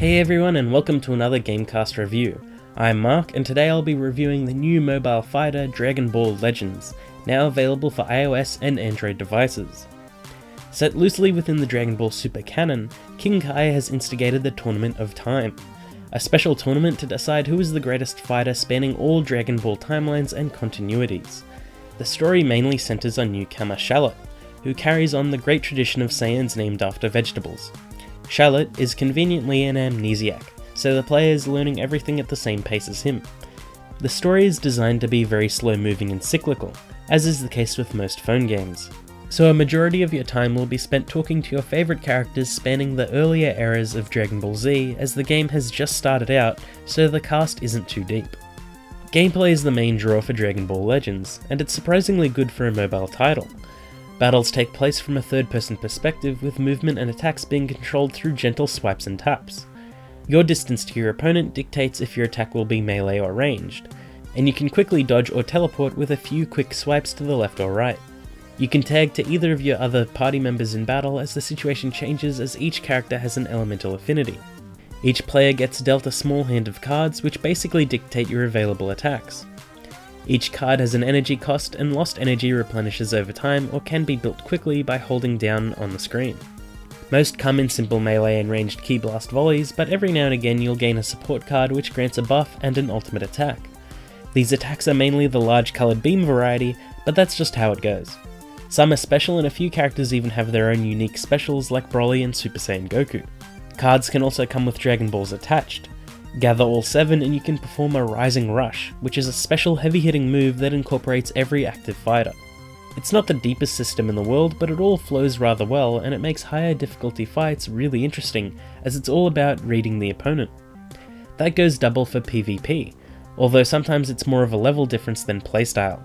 Hey everyone, and welcome to another GameCast review. I'm Mark, and today I'll be reviewing the new mobile fighter Dragon Ball Legends, now available for iOS and Android devices. Set loosely within the Dragon Ball Super canon, King Kai has instigated the Tournament of Time, a special tournament to decide who is the greatest fighter spanning all Dragon Ball timelines and continuities. The story mainly centers on newcomer Shallot, who carries on the great tradition of Saiyans named after vegetables. Shallot is conveniently an amnesiac, so the player is learning everything at the same pace as him. The story is designed to be very slow moving and cyclical, as is the case with most phone games. So a majority of your time will be spent talking to your favourite characters spanning the earlier eras of Dragon Ball Z, as the game has just started out, so the cast isn't too deep. Gameplay is the main draw for Dragon Ball Legends, and it's surprisingly good for a mobile title. Battles take place from a third-person perspective, with movement and attacks being controlled through gentle swipes and taps. Your distance to your opponent dictates if your attack will be melee or ranged, and you can quickly dodge or teleport with a few quick swipes to the left or right. You can tag to either of your other party members in battle as the situation changes, as each character has an elemental affinity. Each player gets dealt a small hand of cards which basically dictate your available attacks. Each card has an energy cost, and lost energy replenishes over time or can be built quickly by holding down on the screen. Most come in simple melee and ranged ki blast volleys, but every now and again you'll gain a support card which grants a buff and an ultimate attack. These attacks are mainly the large coloured beam variety, but that's just how it goes. Some are special, and a few characters even have their own unique specials like Broly and Super Saiyan Goku. Cards can also come with Dragon Balls attached. Gather all 7 and you can perform a Rising Rush, which is a special heavy-hitting move that incorporates every active fighter. It's not the deepest system in the world, but it all flows rather well, and it makes higher difficulty fights really interesting, as it's all about reading the opponent. That goes double for PvP, although sometimes it's more of a level difference than playstyle.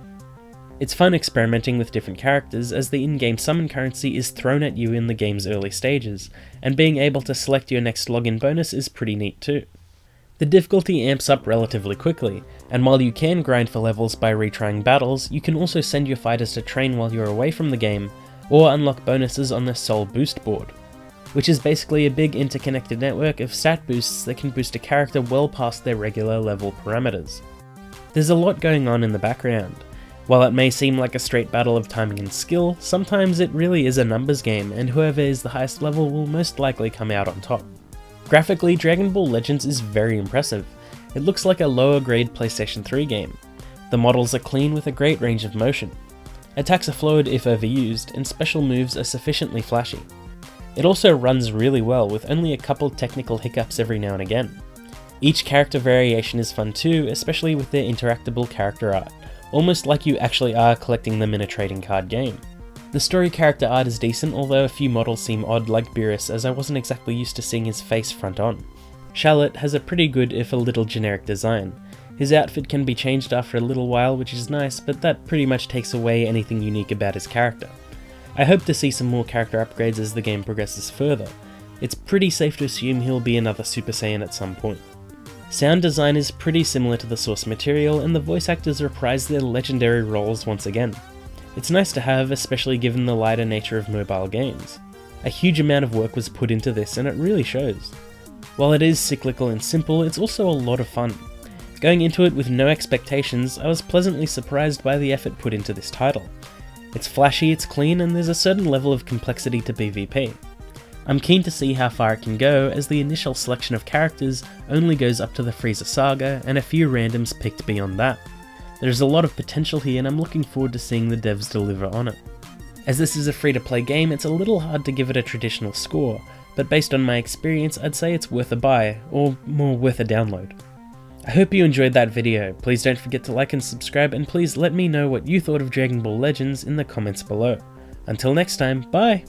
It's fun experimenting with different characters, as the in-game summon currency is thrown at you in the game's early stages, and being able to select your next login bonus is pretty neat too. The difficulty amps up relatively quickly, and while you can grind for levels by retrying battles, you can also send your fighters to train while you're away from the game, or unlock bonuses on the Soul Boost board, which is basically a big interconnected network of stat boosts that can boost a character well past their regular level parameters. There's a lot going on in the background. While it may seem like a straight battle of timing and skill, sometimes it really is a numbers game, and whoever is the highest level will most likely come out on top. Graphically, Dragon Ball Legends is very impressive. It looks like a lower grade PlayStation 3 game. The models are clean with a great range of motion. Attacks are fluid if overused, and special moves are sufficiently flashy. It also runs really well, with only a couple technical hiccups every now and again. Each character variation is fun too, especially with their interactable character art, almost like you actually are collecting them in a trading card game. The story character art is decent, although a few models seem odd, like Beerus, as I wasn't exactly used to seeing his face front on. Shallot has a pretty good, if a little generic design. His outfit can be changed after a little while, which is nice, but that pretty much takes away anything unique about his character. I hope to see some more character upgrades as the game progresses further. It's pretty safe to assume he'll be another Super Saiyan at some point. Sound design is pretty similar to the source material, and the voice actors reprise their legendary roles once again. It's nice to have, especially given the lighter nature of mobile games. A huge amount of work was put into this, and it really shows. While it is cyclical and simple, it's also a lot of fun. Going into it with no expectations, I was pleasantly surprised by the effort put into this title. It's flashy, it's clean, and there's a certain level of complexity to PvP. I'm keen to see how far it can go, as the initial selection of characters only goes up to the Frieza Saga, and a few randoms picked beyond that. There's a lot of potential here, and I'm looking forward to seeing the devs deliver on it. As this is a free-to-play game, it's a little hard to give it a traditional score, but based on my experience, I'd say it's worth a buy, or more worth a download. I hope you enjoyed that video. Please don't forget to like and subscribe, and please let me know what you thought of Dragon Ball Legends in the comments below. Until next time, bye!